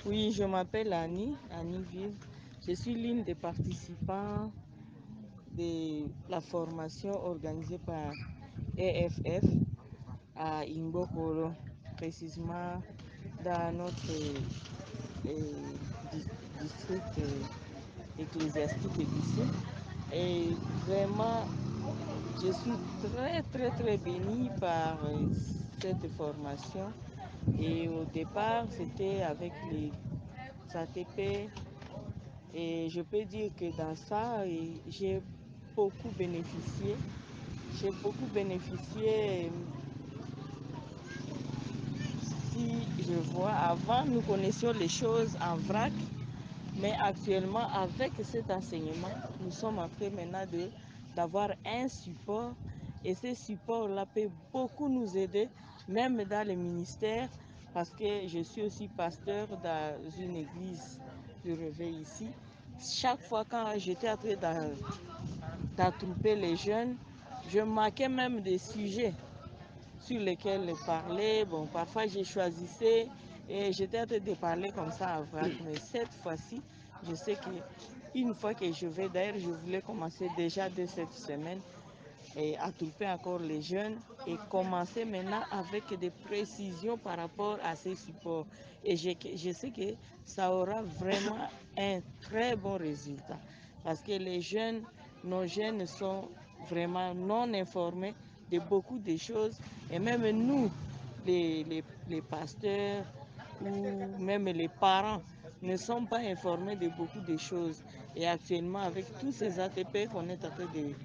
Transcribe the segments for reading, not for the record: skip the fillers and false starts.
Oui, je m'appelle Annie Ville. Je suis l'une des participants de la formation organisée par EFF à Imbokolo, précisément dans notre district ecclésiastique d'ici. Et vraiment, je suis très bénie par cette formation. Et au départ, c'était avec les ATP. Et je peux dire que dans ça, j'ai beaucoup bénéficié. J'ai beaucoup bénéficié. Si je vois, avant, nous connaissions les choses en vrac, mais actuellement, avec cet enseignement, nous sommes en train maintenant d'avoir un support. Et ce support-là peut beaucoup nous aider, même dans le ministère, parce que je suis aussi pasteur dans une église de réveil ici. Chaque fois quand j'étais en train d'attrouper les jeunes, je marquais même des sujets sur lesquels parler. Bon, parfois j'ai choisissé et j'étais en train de parler comme ça à vrac. Mais cette fois-ci, je sais qu'une fois que je vais, d'ailleurs, je voulais commencer déjà dès cette semaine et attrouper encore les jeunes et commencer maintenant avec des précisions par rapport à ces supports. Et je sais que ça aura vraiment un très bon résultat parce que les jeunes, nos jeunes sont vraiment non informés de beaucoup de choses et même nous, les pasteurs ou même les parents ne sont pas informés de beaucoup de choses. Et actuellement, avec tous ces ATP qu'on est en train de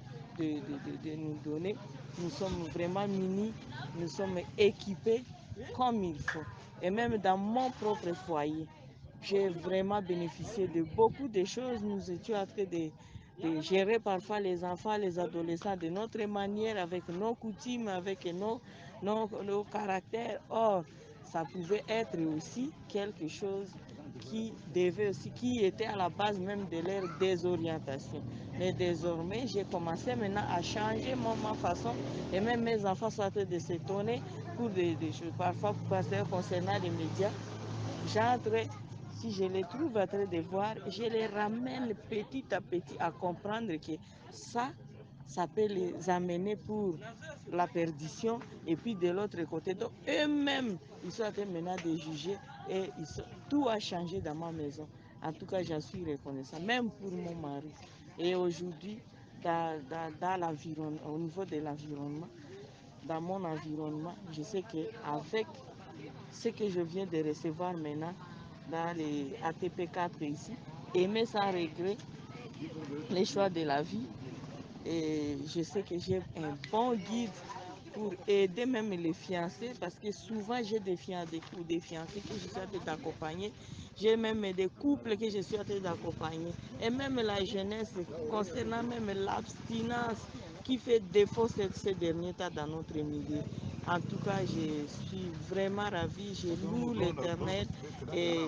nous donner, nous sommes vraiment munis, nous sommes équipés comme il faut. Et même dans mon propre foyer, j'ai vraiment bénéficié de beaucoup de choses. Nous étions en train de gérer parfois les enfants, les adolescents de notre manière, avec nos coutumes, avec nos caractères. Or, ça pouvait être aussi quelque chose qui était à la base même de leur désorientation. Mais désormais, j'ai commencé maintenant à changer ma façon et même mes enfants sont en train de s'étonner pour des choses. Parfois, concernant les médias, j'entre, si je les trouve en train de voir, je les ramène petit à petit à comprendre que ça peut les amener pour la perdition. Et puis de l'autre côté, donc eux-mêmes, ils sont en train maintenant de juger et tout a changé dans ma maison. En tout cas, j'en suis reconnaissant, même pour mon mari. Et aujourd'hui, au niveau de l'environnement, dans mon environnement, je sais qu'avec ce que je viens de recevoir maintenant dans les ATP 4 ici, aimer sans regret, les choix de la vie, et je sais que j'ai un bon guide pour aider même les fiancés parce que souvent j'ai des fiancés que je suis en train d'accompagner. J'ai même des couples que je suis en train d'accompagner. Et même la jeunesse concernant même l'abstinence qui fait défaut ces derniers temps dans notre milieu. En tout cas, je suis vraiment ravie. Je loue l'Éternel et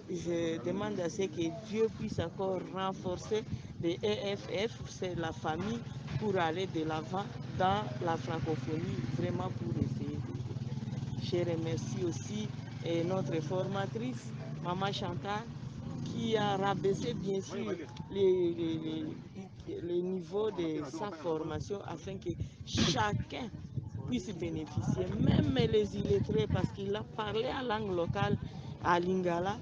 je demande à ce que Dieu puisse encore renforcer les EFF, c'est la famille, pour aller de l'avant dans la francophonie, vraiment pour essayer d'aider. Je remercie aussi notre formatrice, Maman Chantal, qui a rabaissé bien sûr les niveaux de sa formation afin que chacun puisse bénéficier, même les illettrés, parce qu'il a parlé en langue locale à Lingala,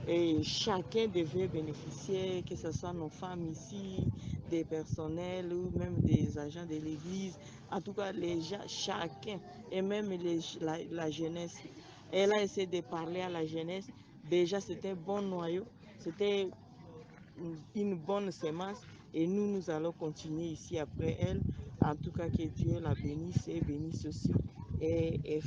et chacun devait bénéficier, que ce soit nos femmes ici, des personnels ou même des agents de l'église, en tout cas les gens, chacun, et même la jeunesse. Elle a essayé de parler à la jeunesse. Déjà, c'était un bon noyau, c'était une bonne semence et nous allons continuer ici après elle. En tout cas, que Dieu la bénisse et bénisse aussi. Et